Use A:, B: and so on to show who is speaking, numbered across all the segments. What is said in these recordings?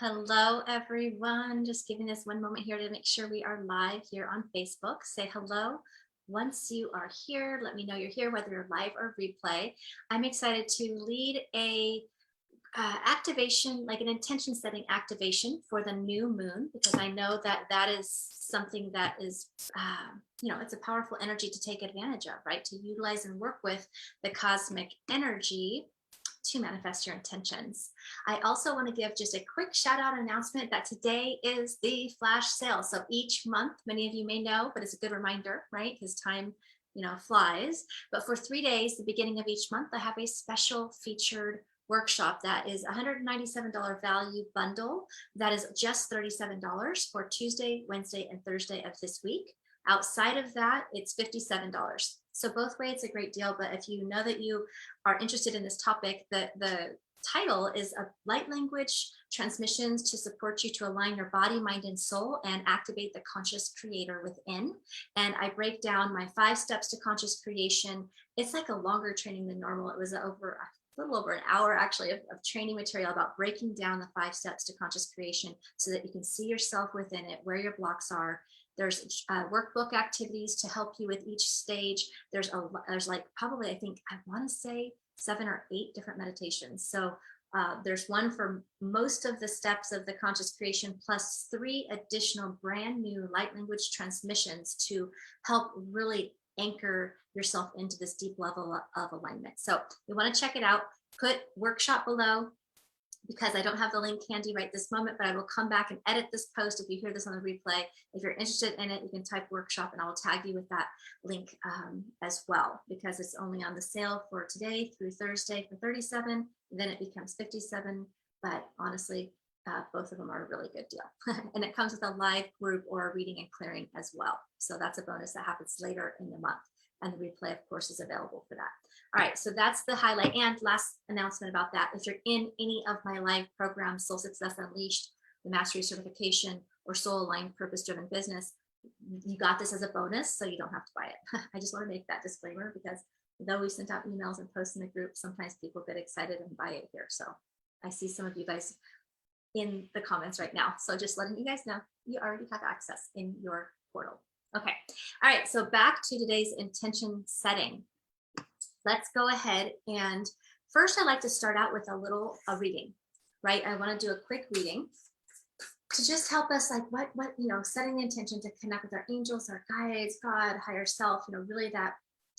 A: Hello, everyone. Just giving this one moment here to make sure we are live here on Facebook. Say hello. Once you are here, let me know you're here, whether you're live or replay. I'm excited to lead a activation, like an intention setting activation for the new moon, because I know that that is something that is, it's a powerful energy to take advantage of, right? To utilize and work with the cosmic energy to manifest your intentions. I also want to give just a quick shout out announcement that today is the flash sale. So each month, many of you may know, but it's a good reminder, right? Because time, flies. But for 3 days, the beginning of each month, I have a special featured workshop that is $197 value bundle. That is just $37 for Tuesday, Wednesday, and Thursday of this week. Outside of that, it's $57. So both ways, it's a great deal. But if you know that you are interested in this topic, the title is a light language transmissions to support you to align your body, mind, and soul and activate the conscious creator within. And I break down my 5 steps to conscious creation. It's like a longer training than normal. It was a little over an hour actually of training material about breaking down the 5 steps to conscious creation so that you can see yourself within it, where your blocks are. There's workbook activities to help you with each stage. There's like probably, I want to say 7 or 8 different meditations. So there's one for most of the steps of the conscious creation, plus 3 additional brand new light language transmissions to help really anchor yourself into this deep level of alignment. So you want to check it out, put workshop below, because I don't have the link handy right this moment, but I will come back and edit this post if you hear this on the replay. If you're interested in it, you can type workshop and I will tag you with that link as well, because it's only on the sale for today through Thursday for $37, then it becomes $57. But honestly, both of them are a really good deal. And it comes with a live group or a reading and clearing as well. So that's a bonus that happens later in the month. And the replay, of course, is available for that. All right, so that's the highlight. And last announcement about that, if you're in any of my live programs, Soul Success Unleashed, the Mastery Certification, or Soul Aligned Purpose Driven Business, you got this as a bonus, so you don't have to buy it. I just want to make that disclaimer, because though we sent out emails and posts in the group, sometimes people get excited and buy it here. So I see some of you guys in the comments right now. So just letting you guys know, you already have access in your portal. Okay. All right. So back to today's intention setting. Let's go ahead. And first, I like to start out with a reading, right? I want to do a quick reading to just help us, like what, setting the intention to connect with our angels, our guides, God, higher self, really that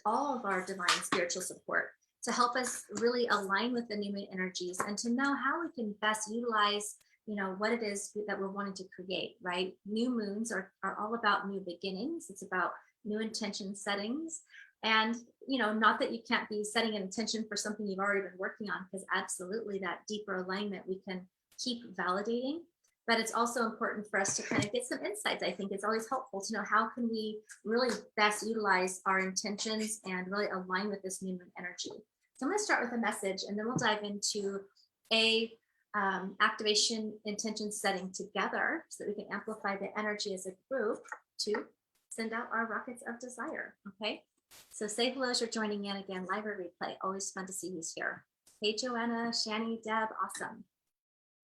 A: all of our divine spiritual support to help us really align with the new moon energies and to know how we can best utilize what it is that we're wanting to create, right? New moons are all about new beginnings. It's about new intention settings. And, not that you can't be setting an intention for something you've already been working on, because absolutely that deeper alignment we can keep validating. But it's also important for us to kind of get some insights. I think it's always helpful to know how can we really best utilize our intentions and really align with this new moon energy. So I'm going to start with a message, and then we'll dive into a activation intention setting together so that we can amplify the energy as a group to send out our rockets of desire. Okay, so say hello as you're joining in again, live or replay. Always fun to see who's here. Hey, Joanna, Shani, Deb, awesome.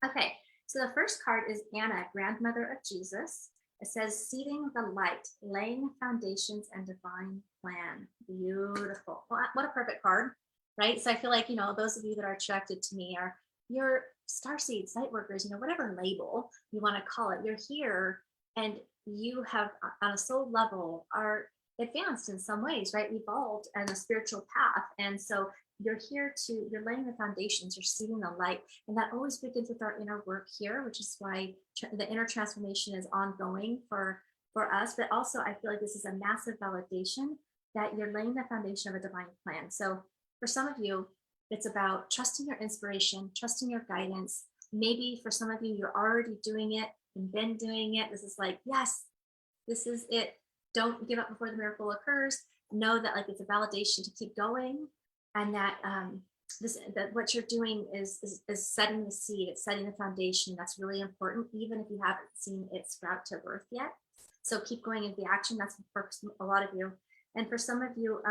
A: Okay, so the first card is Anna, grandmother of Jesus. It says, seeding the light, laying foundations and divine plan. Beautiful. Well, what a perfect card, right? So I feel like, those of you that are attracted to me are your starseeds, light workers, whatever label you want to call it. You're here and you have, on a soul level, are advanced in some ways, right? Evolved in a spiritual path. And so you're you're laying the foundations, you're seeing the light. And that always begins with our inner work here, which is why the inner transformation is ongoing for us. But also, I feel like this is a massive validation that you're laying the foundation of a divine plan. So for some of you, it's about trusting your inspiration, trusting your guidance. Maybe for some of you, you're already doing it and been doing it. This is like, yes, this is it. Don't give up before the miracle occurs. Know that it's a validation to keep going, and that that what you're doing is setting the seed. It's setting the foundation. That's really important, even if you haven't seen it sprout to birth yet. So keep going into the action. That's for a lot of you. And for some of you,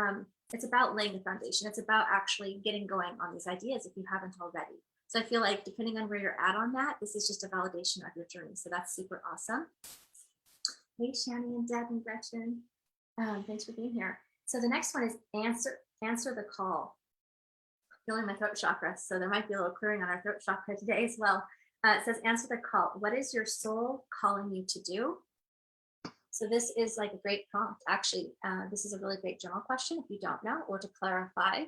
A: it's about laying the foundation. It's about actually getting going on these ideas if you haven't already. So I feel like depending on where you're at on that, this is just a validation of your journey. So that's super awesome. Hey, Shani and Deb and Gretchen. Thanks for being here. So the next one is answer the call. Feeling my throat chakra, so there might be a little clearing on our throat chakra today as well. It says answer the call. What is your soul calling you to do? So this is like a great prompt. Actually, this is a really great general question if you don't know, or to clarify,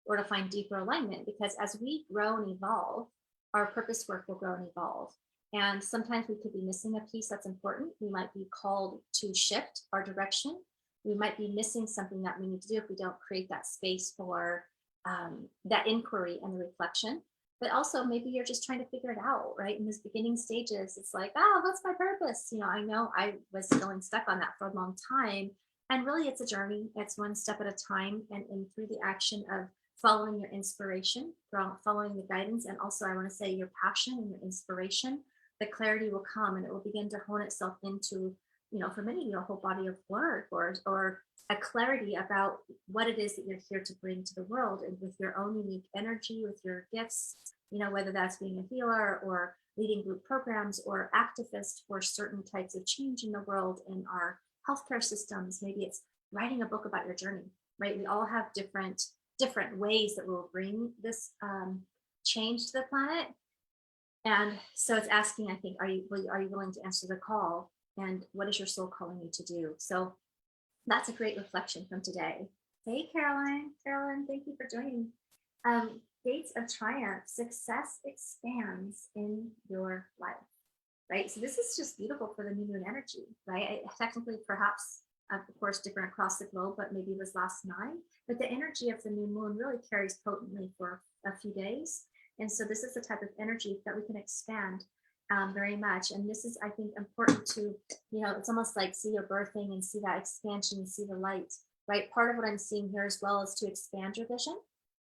A: or to find deeper alignment. Because as we grow and evolve, our purpose work will grow and evolve. And sometimes we could be missing a piece that's important. We might be called to shift our direction. We might be missing something that we need to do if we don't create that space for that inquiry and the reflection. But also maybe you're just trying to figure it out, right? In these beginning stages, it's like, oh, what's my purpose? I know I was feeling stuck on that for a long time. And really it's a journey. It's one step at a time. And through the action of following your inspiration, following the guidance, and also I want to say your passion and your inspiration, the clarity will come and it will begin to hone itself into, for many of you, a whole body of work or a clarity about what it is that you're here to bring to the world, and with your own unique energy, with your gifts, whether that's being a healer or leading group programs or activist for certain types of change in the world in our healthcare systems. Maybe it's writing a book about your journey, right? We all have different ways that will bring this change to the planet. And so it's asking, I think, are you willing to answer the call? And what is your soul calling you to do? So that's a great reflection from today. Hey, Caroline, thank you for joining. Gates of triumph, success expands in your life, right? So this is just beautiful for the new moon energy, right? Technically, perhaps, of course, different across the globe, but maybe it was last night. But the energy of the new moon really carries potently for a few days. And so this is the type of energy that we can expand very much. And this is, I think, important to, it's almost like see your birthing and see that expansion, see the light, right? Part of what I'm seeing here as well is to expand your vision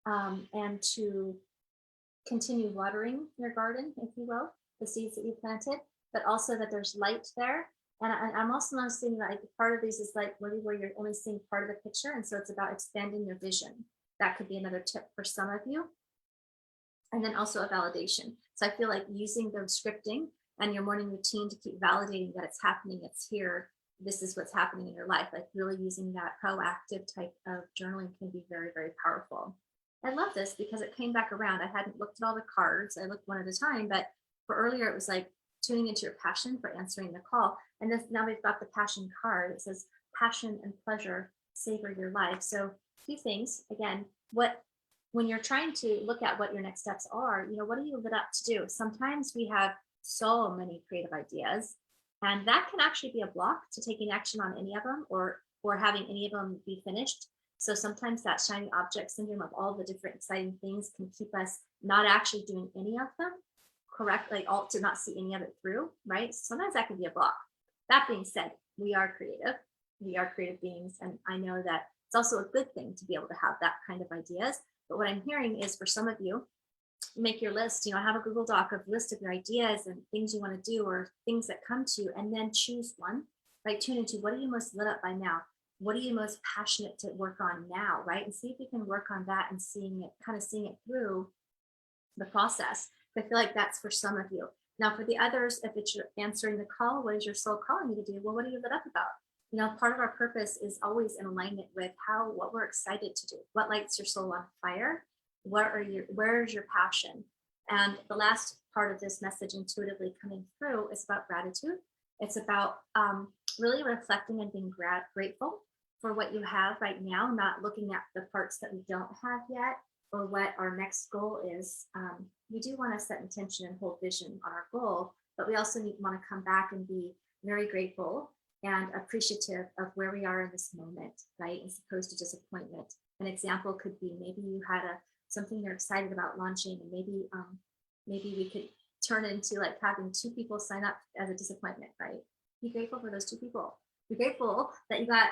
A: and to continue watering your garden, if you will, the seeds that you planted, but also that there's light there. And I'm also not seeing that part of these is like maybe where you're only seeing part of the picture. And so it's about expanding your vision. That could be another tip for some of you. And then also a validation. So I feel like using the scripting and your morning routine to keep validating that it's happening, it's here, this is what's happening in your life. Like really using that proactive type of journaling can be very, very powerful. I love this because it came back around. I hadn't looked at all the cards. I looked one at a time, but for earlier, it was like tuning into your passion for answering the call. And this, now we've got the passion card. It says passion and pleasure savor your life. So a few things, again, when you're trying to look at what your next steps are, what are you lit up to do? Sometimes we have so many creative ideas, and that can actually be a block to taking action on any of them or having any of them be finished. So sometimes that shiny object syndrome of all the different exciting things can keep us not actually doing any of them correctly, to not see any of it through, right? Sometimes that can be a block. That being said, we are creative beings, and I know that it's also a good thing to be able to have that kind of ideas. But what I'm hearing is for some of you, make your list, have a Google Doc of list of your ideas and things you want to do or things that come to you, and then choose one, right? Tune into what are you most lit up by now? What are you most passionate to work on now, right? And see if you can work on that and seeing it through the process. I feel like that's for some of you. Now for the others, if it's you're answering the call, what is your soul calling you to do? Well, what are you lit up about? Part of our purpose is always in alignment with what we're excited to do. What lights your soul on fire? Where is your passion? And the last part of this message intuitively coming through is about gratitude. It's about really reflecting and being grateful for what you have right now, not looking at the parts that we don't have yet or what our next goal is. We do want to set intention and hold vision on our goal, but we also want to come back and be very grateful and appreciative of where we are in this moment, right? As opposed to disappointment. An example could be maybe you had something you're excited about launching, and maybe we could turn it into like having 2 people sign up as a disappointment, right? Be grateful for those 2 people. Be grateful that you got,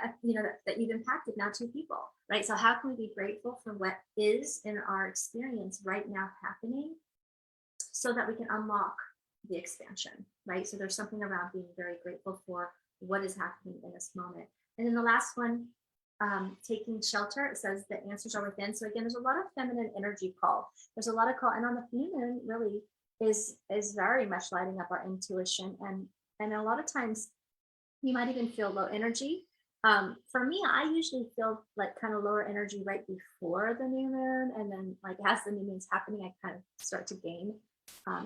A: that you've impacted now 2 people, right? So how can we be grateful for what is in our experience right now happening so that we can unlock the expansion, right? So there's something around being very grateful for what is happening in this moment. And then the last one taking shelter. It says the answers are within. So again, there's a lot of feminine energy call. There's a lot of call, and on the new moon really is very much lighting up our intuition, and a lot of times you might even feel low energy. For me, I usually feel like kind of lower energy right before the new moon, and then like as the new moon's happening, I kind of start to gain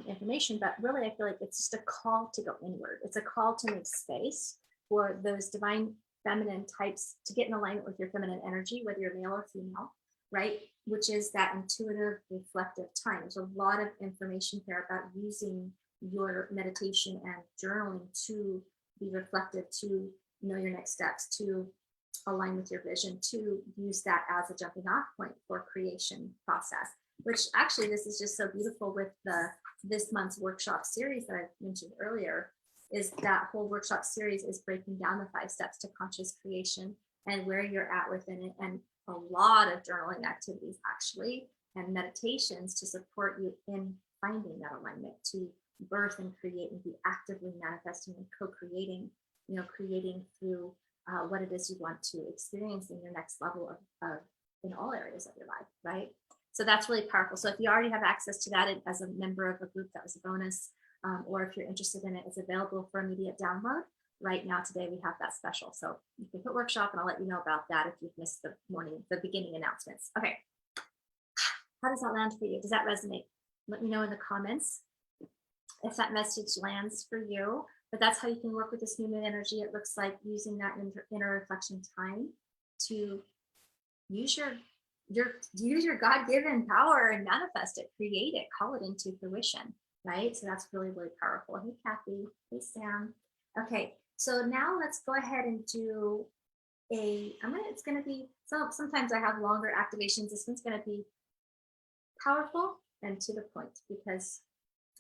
A: information. But really, I feel like it's just a call to go inward. It's a call to make space for those divine feminine types to get in alignment with your feminine energy, whether you're male or female, right? Which is that intuitive, reflective time. There's a lot of information here about using your meditation and journaling to be reflective, to know your next steps, to align with your vision, to use that as a jumping off point for creation process. Which actually, this is just so beautiful with this month's workshop series that I mentioned earlier. Is that whole workshop series is breaking down the 5 steps to conscious creation and where you're at within it, and a lot of journaling activities actually and meditations to support you in finding that alignment, to birth and create and be actively manifesting and co-creating, creating through what it is you want to experience in your next level of in all areas of your life, right? So that's really powerful. So if you already have access to that as a member of a group, that was a bonus. Or if you're interested in it, it's available for immediate download. Right now, today, we have that special. So you can put workshop, and I'll let you know about that if you've missed the beginning announcements. Okay. How does that land for you? Does that resonate? Let me know in the comments if that message lands for you. But that's how you can work with this new moon energy. It looks like using that inner reflection time to use your God-given power and manifest it, create it, call it into fruition. Right? So that's really, really powerful. Hey, Kathy. Hey, Sam. Okay. So now let's go ahead and do it's going to be, sometimes I have longer activations. This one's going to be powerful and to the point because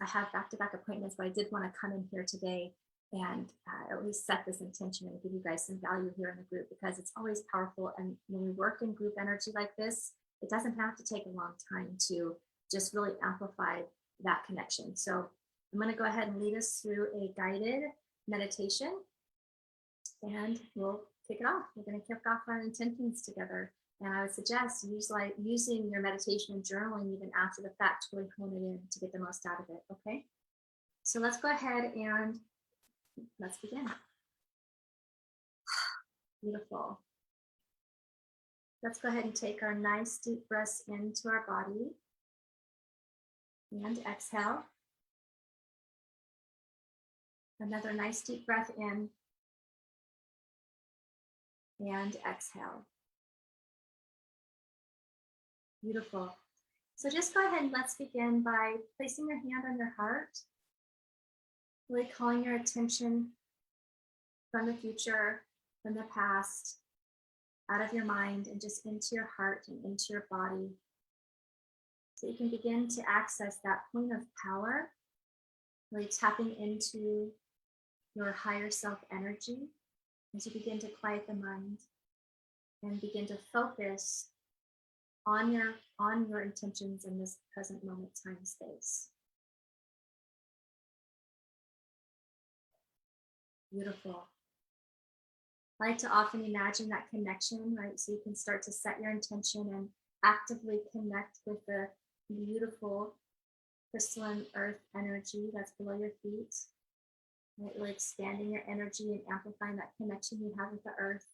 A: I have back-to-back appointments, but I did want to come in here today and at least set this intention and give you guys some value here in the group, because it's always powerful. And when we work in group energy like this, it doesn't have to take a long time to just really amplify that connection. So I'm going to go ahead and lead us through a guided meditation, and we'll kick it off. We're going to kick off our intentions together. And I would suggest using your meditation and journaling even after the fact to really hone it in to get the most out of it. Okay. So let's go ahead and let's begin. Beautiful. Let's go ahead and take our nice deep breaths into our body. And exhale. Another nice deep breath in. And exhale. Beautiful. So just go ahead and let's begin by placing your hand on your heart. Really calling your attention from the future, from the past, out of your mind and just into your heart and into your body. So you can begin to access that point of power, really tapping into your higher self energy as you begin to quiet the mind and begin to focus on your intentions in this present moment, time, space. Beautiful. I like to often imagine that connection, right? So you can start to set your intention and actively connect with the beautiful crystalline earth energy that's below your feet. Right? Really expanding your energy and amplifying that connection you have with the earth.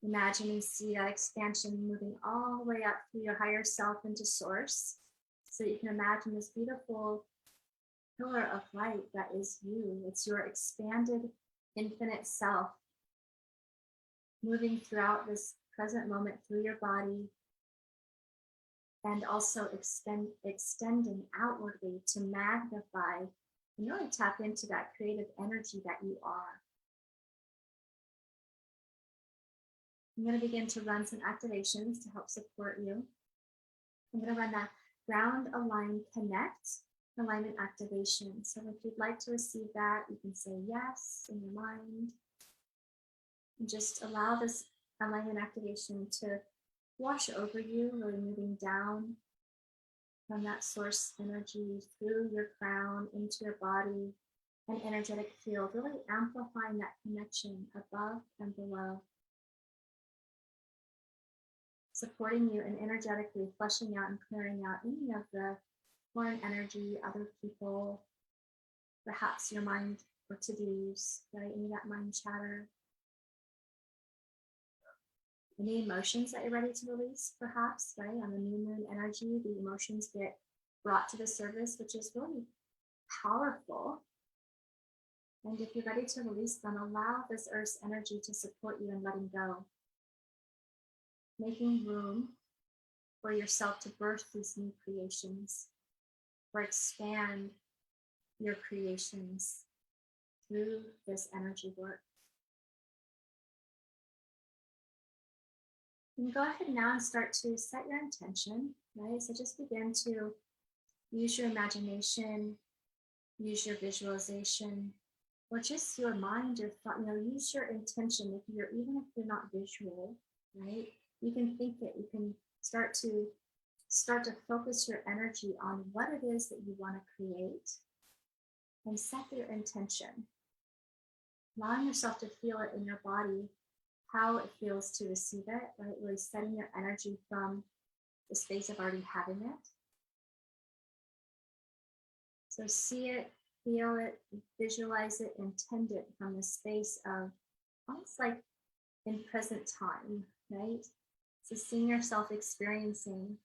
A: Imagine and see that expansion moving all the way up through your higher self into source. So you can imagine this beautiful pillar of light that is you. It's your expanded infinite self moving throughout this present moment through your body, and also extending outwardly to magnify and really tap into that creative energy that you are. I'm going to begin to run some activations to help support you. I'm going to run that ground align connect alignment activation. So if you'd like to receive that, you can say yes in your mind. And just allow this alignment activation to wash over you, really moving down from that source energy through your crown into your body, an energetic field, really amplifying that connection above and below. supporting you and energetically flushing out and clearing out any of the foreign energy, other people, perhaps your mind or to-dos, right? Any of that mind chatter. Any emotions that you're ready to release, perhaps, right? On the new moon energy, the emotions get brought to the surface, which is really powerful. And if you're ready to release them, allow this earth's energy to support you in letting go, making room for yourself to birth these new creations or expand your creations through this energy work. You can go ahead now and start to set your intention, right? So just begin to use your imagination, use your visualization, or just your mind, your thought, use your intention. Even if you're not visual, right? You can think it, you can start to focus your energy on what it is that you want to create and set your intention. Allowing yourself to feel it in your body, how it feels to receive it, right? Really setting your energy from the space of already having it. So see it, feel it, visualize it, intend it from the space of almost like in present time, right? So seeing yourself experiencing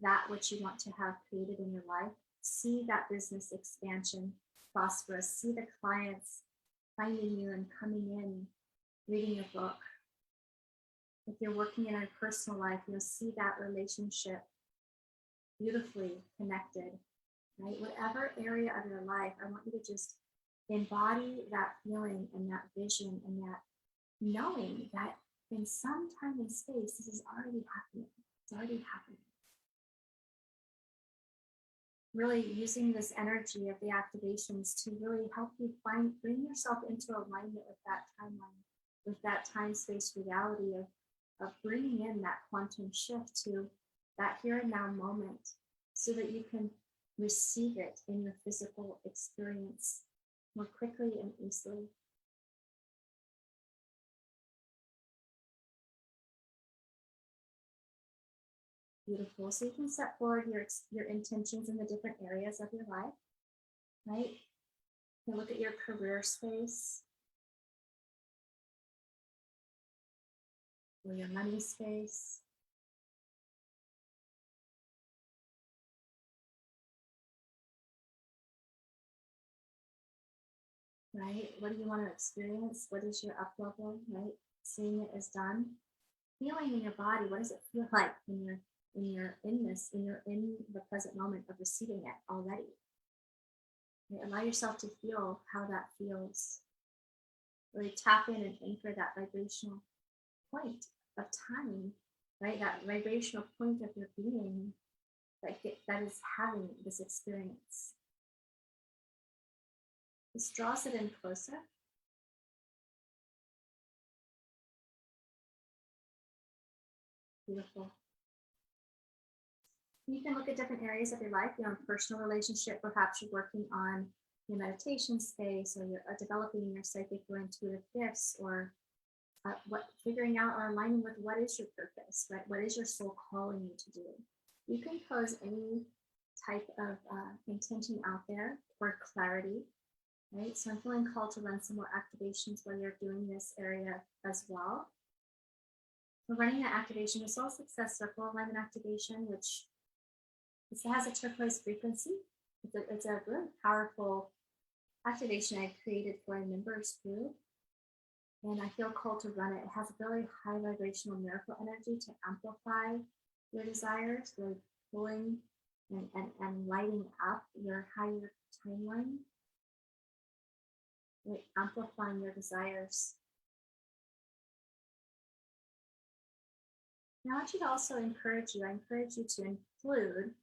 A: that which you want to have created in your life. See that business expansion prosperous. See the clients finding you and coming in, reading a book. If you're working in a personal life, you'll see that relationship beautifully connected, right? Whatever area of your life, I want you to just embody that feeling and that vision and that knowing that in some time and space, this is already happening. It's already happening. Really using this energy of the activations to really help you bring yourself into alignment with that timeline, with that time-space reality of bringing in that quantum shift to that here and now moment so that you can receive it in your physical experience more quickly and easily. Beautiful. So you can set forward your intentions in the different areas of your life, right? You can look at your career space or your money space. Right? What do you want to experience? What is your up level, right? Seeing it as done. Feeling in your body, what does it feel like when you're in the present moment of receiving it already? Right? Allow yourself to feel how that feels. Really tap in and anchor that vibrational point of time, right? That vibrational point of your being that is having this experience. This draws it in closer. Beautiful. You can look at different areas of your life, personal relationship, perhaps you're working on your meditation space or you're developing your psychic or intuitive gifts or figuring out or aligning with what is your purpose, right? What is your soul calling you to do? You can pose any type of intention out there for clarity, right? So I'm feeling called to run some more activations while you're doing this area as well. We're running that activation, the Soul Success Circle alignment activation, which it has a turquoise frequency. It's a really powerful activation I created for a members group. And I feel called to run it. It has a very high vibrational miracle energy to amplify your desires, really pulling and lighting up your higher timeline, really amplifying your desires. Now, I want you to also I encourage you to include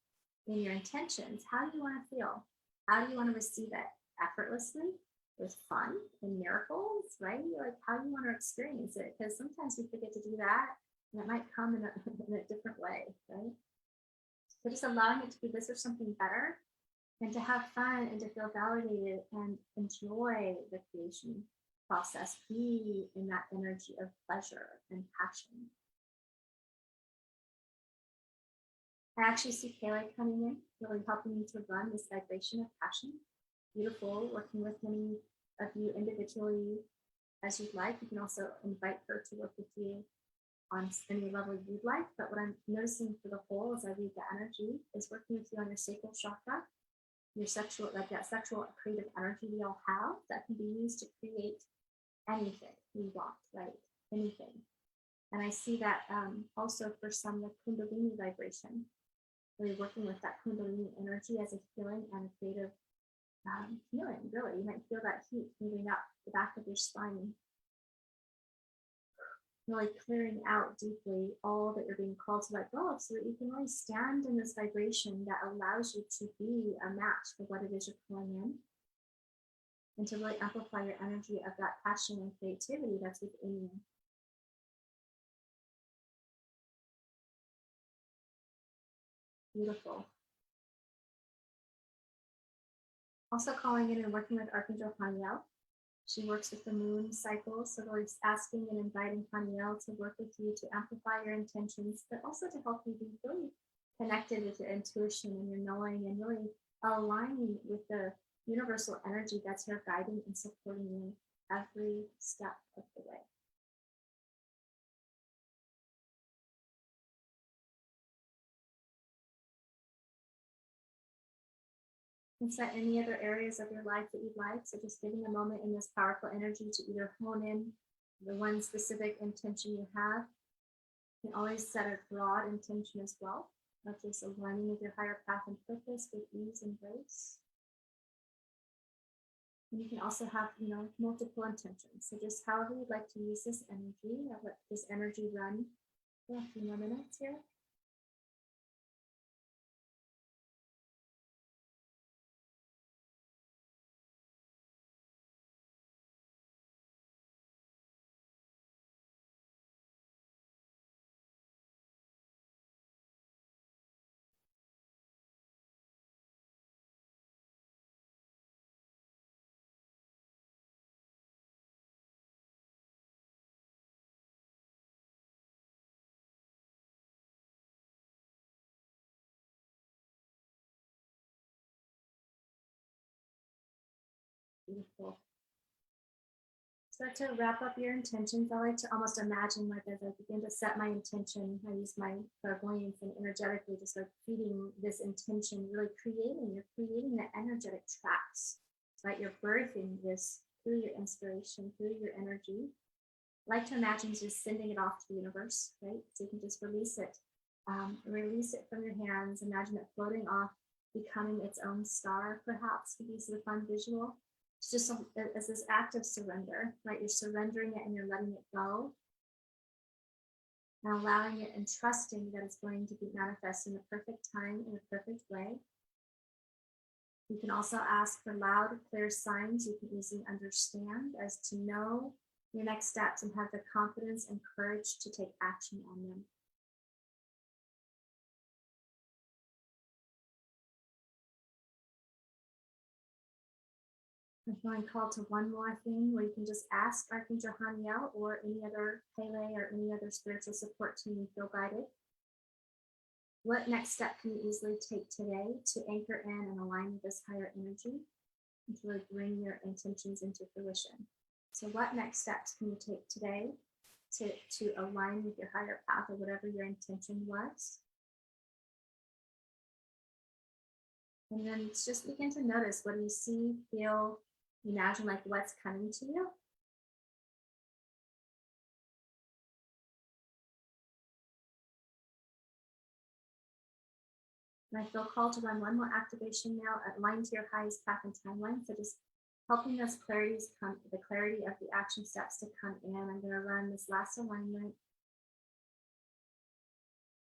A: in your intentions, how do you want to feel? How do you want to receive it? Effortlessly, with fun and miracles, right? Like how do you want to experience it? Because sometimes we forget to do that and it might come in a different way, right? So just allowing it to be this or something better and to have fun and to feel validated and enjoy the creation process, be in that energy of pleasure and passion. I actually see Pele coming in, really helping me to run this vibration of passion. Beautiful, working with many of you individually as you'd like. You can also invite her to work with you on any level you'd like. But what I'm noticing for the whole as I read the energy is working with you on your sacral chakra, your sexual, like that sexual creative energy we all have that can be used to create anything we want, right? Anything. And I see that also for some, the Kundalini vibration, where you're working with that Kundalini energy as a healing and a creative healing, really. You might feel that heat moving up the back of your spine, really clearing out deeply all that you're being called to let go of, so that you can really stand in this vibration that allows you to be a match for what it is you're pulling in, and to really amplify your energy of that passion and creativity that's within you. Beautiful. Also calling in and working with Archangel Pagnell. She works with the moon cycle, so really asking and inviting Pagnell to work with you to amplify your intentions, but also to help you be really connected with your intuition and your knowing, and really aligning with the universal energy that's here guiding and supporting you every step of the way. And set any other areas of your life that you'd like. So just giving a moment in this powerful energy to either hone in the one specific intention you have. You can always set a broad intention as well, of just aligning with your higher path and purpose with ease and grace. And you can also have, multiple intentions. So just however you'd like to use this energy, I'll let this energy run for a few more minutes here. Beautiful. Start to wrap up your intentions. I like to almost imagine, like, as I begin to set my intention, I use my clairvoyance and energetically just like feeding this intention, really you're creating the energetic tracks, right? You're birthing this through your inspiration, through your energy. I like to imagine just sending it off to the universe, right? So you can just release it from your hands. Imagine it floating off, becoming its own star, perhaps, to use the fun visual. It's just as this act of surrender, right? You're surrendering it and you're letting it go, and allowing it and trusting that it's going to be manifest in the perfect time, in a perfect way. You can also ask for loud, clear signs you can easily understand, as to know your next steps and have the confidence and courage to take action on them. I'm feeling called to one more thing where you can just ask Archangel Pagnell or any other Pele or any other spiritual support team you feel guided. What next step can you easily take today to anchor in and align with this higher energy and to really bring your intentions into fruition? So what next steps can you take today to align with your higher path or whatever your intention was? And then just begin to notice, what do you see, feel, imagine, like what's coming to you? And I feel called to run one more activation now, aligned to your highest path and timeline. So just helping us the clarity of the action steps to come in. I'm going to run this last alignment,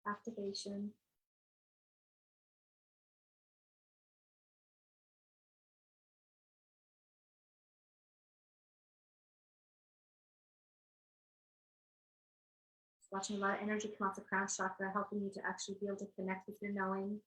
A: activation. Watching a lot of energy come off the crown chakra, helping you to actually be able to connect with your knowing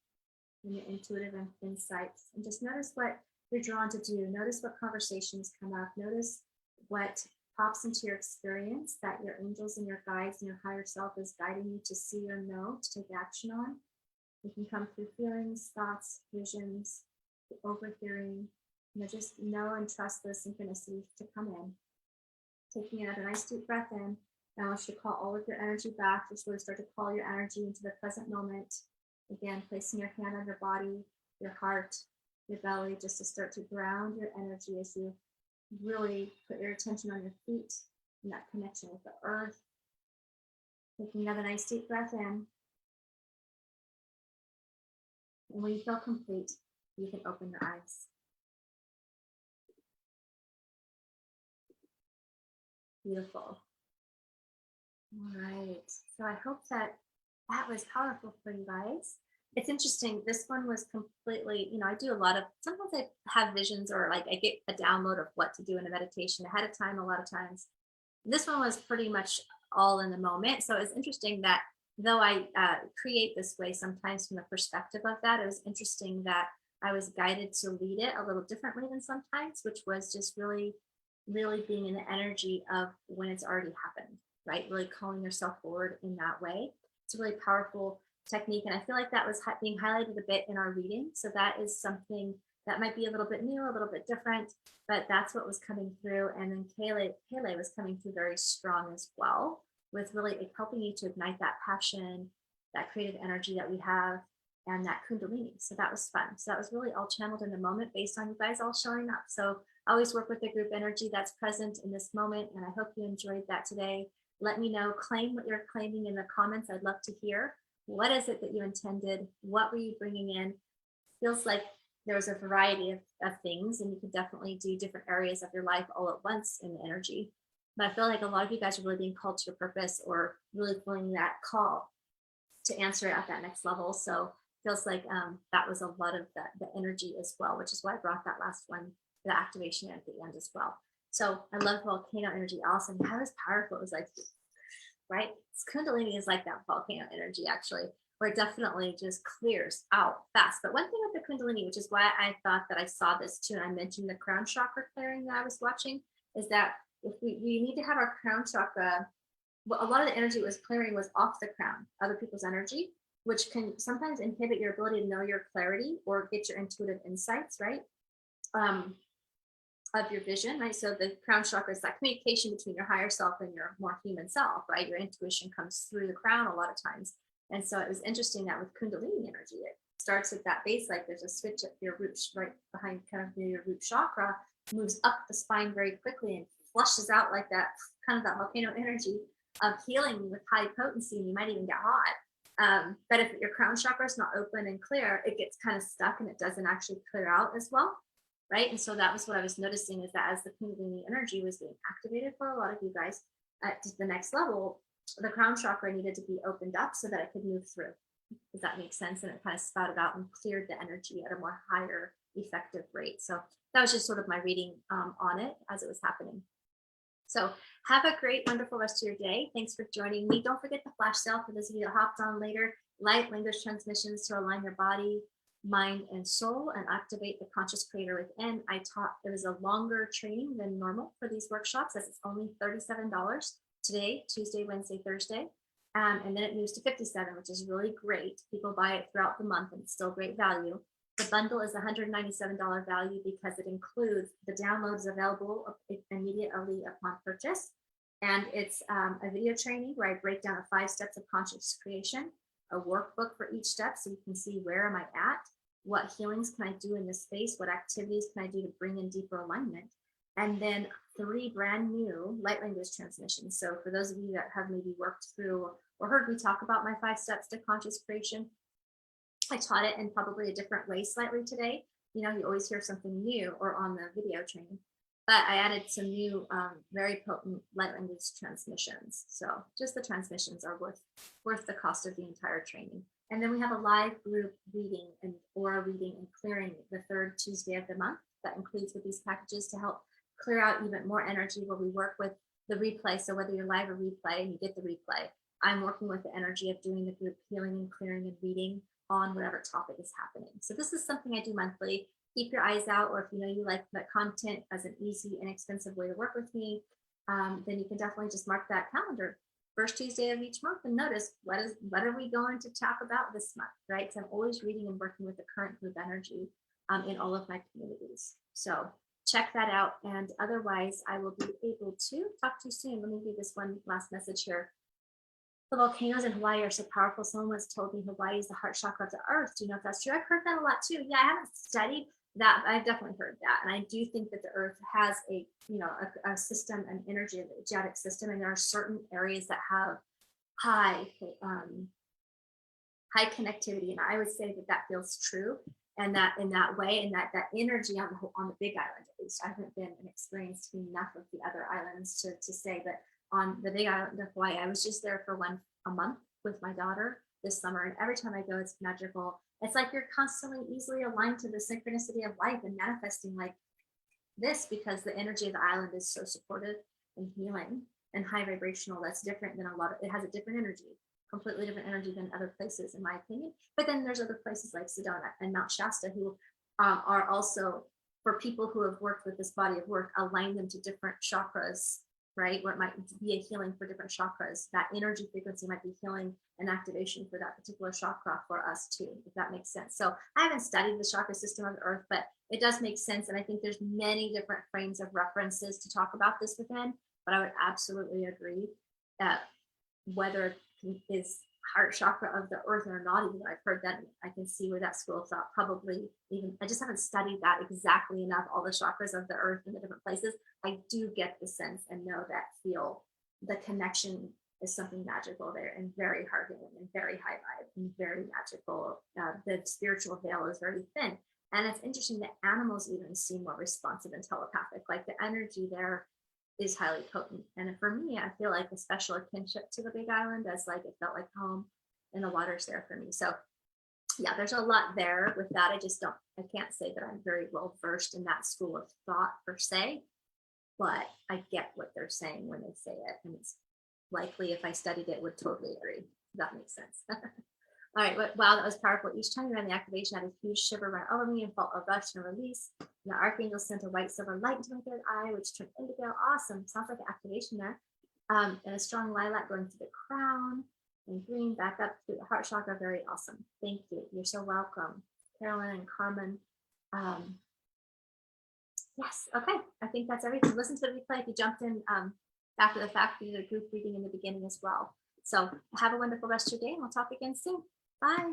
A: and your intuitive insights. And just notice what you're drawn to do. Notice what conversations come up. Notice what pops into your experience that your angels and your guides and your higher self is guiding you to see or know, to take action on. It can come through feelings, thoughts, visions, overhearing. Just know and trust those synchronicities to come in. Taking another nice deep breath in. Now I want you to call all of your energy back. Just really start to call your energy into the present moment. Again, placing your hand on your body, your heart, your belly, just to start to ground your energy as you really put your attention on your feet and that connection with the earth. Taking another nice deep breath in. And when you feel complete, you can open your eyes. Beautiful. All right. So I hope that was powerful for you guys. It's interesting. This one was completely, I do a lot of, sometimes I have visions or like I get a download of what to do in a meditation ahead of time a lot of times. This one was pretty much all in the moment. So it's interesting that though I create this way sometimes from the perspective of that, it was interesting that I was guided to lead it a little differently than sometimes, which was just really, really being in the energy of when it's already happened, right? Really calling yourself forward in that way. It's a really powerful technique. And I feel like that was being highlighted a bit in our reading. So that is something that might be a little bit new, a little bit different, but that's what was coming through. And then Kayla was coming through very strong as well, with really helping you to ignite that passion, that creative energy that we have, and that Kundalini. So that was fun. So that was really all channeled in the moment based on you guys all showing up. So I always work with the group energy that's present in this moment. And I hope you enjoyed that today. Let me know, claim what you're claiming in the comments. I'd love to hear. What is it that you intended? What were you bringing in? Feels like there's a variety of things, and you could definitely do different areas of your life all at once in the energy. But I feel like a lot of you guys are really being called to your purpose or really feeling that call to answer it at that next level. So it feels like that was a lot of the energy as well, which is why I brought that last one, the activation at the end as well. So I love volcano energy. Awesome. That was powerful. It was like, right? Kundalini is like that volcano energy, actually, where it definitely just clears out fast. But one thing with the Kundalini, which is why I thought that I saw this too, and I mentioned the Crown Chakra clearing that I was watching, is that if we need to have our Crown Chakra, well, a lot of the energy it was clearing was off the crown, other people's energy, which can sometimes inhibit your ability to know your clarity or get your intuitive insights, right? Of your vision, right? So the crown chakra is that communication between your higher self and your more human self, right? Your intuition comes through the crown a lot of times. And so it was interesting that with Kundalini energy, it starts at that base, like there's a switch at your root, right behind kind of your root chakra, moves up the spine very quickly and flushes out like that, kind of that volcano energy of healing with high potency, and you might even get hot. But if your crown chakra is not open and clear, it gets kind of stuck and it doesn't actually clear out as well. Right. And so that was what I was noticing, is that as the Kundalini energy was being activated for a lot of you guys at the next level, the crown chakra needed to be opened up so that it could move through. Does that make sense? And it kind of spouted out and cleared the energy at a more higher effective rate. So that was just sort of my reading on it as it was happening. So have a great, wonderful rest of your day. Thanks for joining me. Don't forget the flash sale for those of you that hopped on later. Light language transmissions to align your body, mind, and soul, and activate the conscious creator within. It was a longer training than normal for these workshops, as it's only $37 today, Tuesday, Wednesday, Thursday. And then it moves to $57, which is really great. People buy it throughout the month and it's still great value. The bundle is $197 value because it includes the downloads available immediately upon purchase. And it's a video training where I break down the 5 steps of conscious creation, a workbook for each step so you can see where am I at, what healings can I do in this space, what activities can I do to bring in deeper alignment, and then 3 brand new light language transmissions. So for those of you that have maybe worked through or heard me talk about my 5 steps to conscious creation, I taught it in probably a different way slightly today. You always hear something new or on the video training, but I added some new very potent light language transmissions. So just the transmissions are worth the cost of the entire training. And then we have a live group reading and aura reading and clearing the 3rd Tuesday of the month that includes with these packages to help clear out even more energy, where we work with the replay. So whether you're live or replay and you get the replay, I'm working with the energy of doing the group healing and clearing and reading on whatever topic is happening. So this is something I do monthly. Keep your eyes out, or if you like that content as an easy, inexpensive way to work with me, then you can definitely just mark that calendar first Tuesday of each month and notice what are we going to talk about this month, right? So I'm always reading and working with the current group energy in all of my communities. So check that out. And otherwise, I will be able to talk to you soon. Let me read this one last message here. The volcanoes in Hawaii are so powerful. Someone once told me Hawaii is the heart chakra of the earth. Do you know if that's true? I've heard that a lot too. Yeah, I haven't studied that. I've definitely heard that. And I do think that the earth has a, a system, an energy, an energetic system. And there are certain areas that have high, high connectivity. And I would say that that feels true. And that in that way, and that energy on the Big Island, at least, I haven't been and experienced enough of the other islands to say, but on the Big Island of Hawaii, I was just there for a month with my daughter this summer, and every time I go, it's magical. It's like you're constantly easily aligned to the synchronicity of life and manifesting like this, because the energy of the island is so supportive and healing and high vibrational. That's different than it has a different energy, completely different energy than other places, in my opinion. But then there's other places like Sedona and Mount Shasta who are also, for people who have worked with this body of work, align them to different chakras, right? Where it might be a healing for different chakras. That energy frequency might be healing and activation for that particular chakra for us too, if that makes sense. So I haven't studied the chakra system of the earth, but it does make sense. And I think there's many different frames of references to talk about this within, but I would absolutely agree that whether it is heart chakra of the earth or not, even though I've heard that, I can see where that school of thought probably even, I just haven't studied that exactly enough, all the chakras of the earth in the different places. I do get the sense and know that, feel the connection is something magical there, and very heart healing and very high vibe and very magical. The spiritual veil is very thin. And it's interesting that animals even seem more responsive and telepathic, like the energy there is highly potent. And for me, I feel like a special kinship to the Big Island, as like it felt like home, and the water's there for me. So yeah, there's a lot there with that. I can't say that I'm very well versed in that school of thought per se, but I get what they're saying when they say it. And it's likely, if I studied it, would totally agree. That makes sense. All right, wow, that was powerful. Each time you ran the activation, I had a huge shiver run over me and felt a rush and release. And the Archangel sent a white silver light into my third eye, which turned indigo. Awesome. Sounds like an activation there. And a strong lilac going to the crown, and green back up through the heart chakra. Very awesome. Thank you. You're so welcome. Carolyn and Carmen. Yes, okay. I think that's everything. Listen to the replay if you jumped in after the fact. We did a group reading in the beginning as well. So have a wonderful rest of your day, and we'll talk again soon. Bye.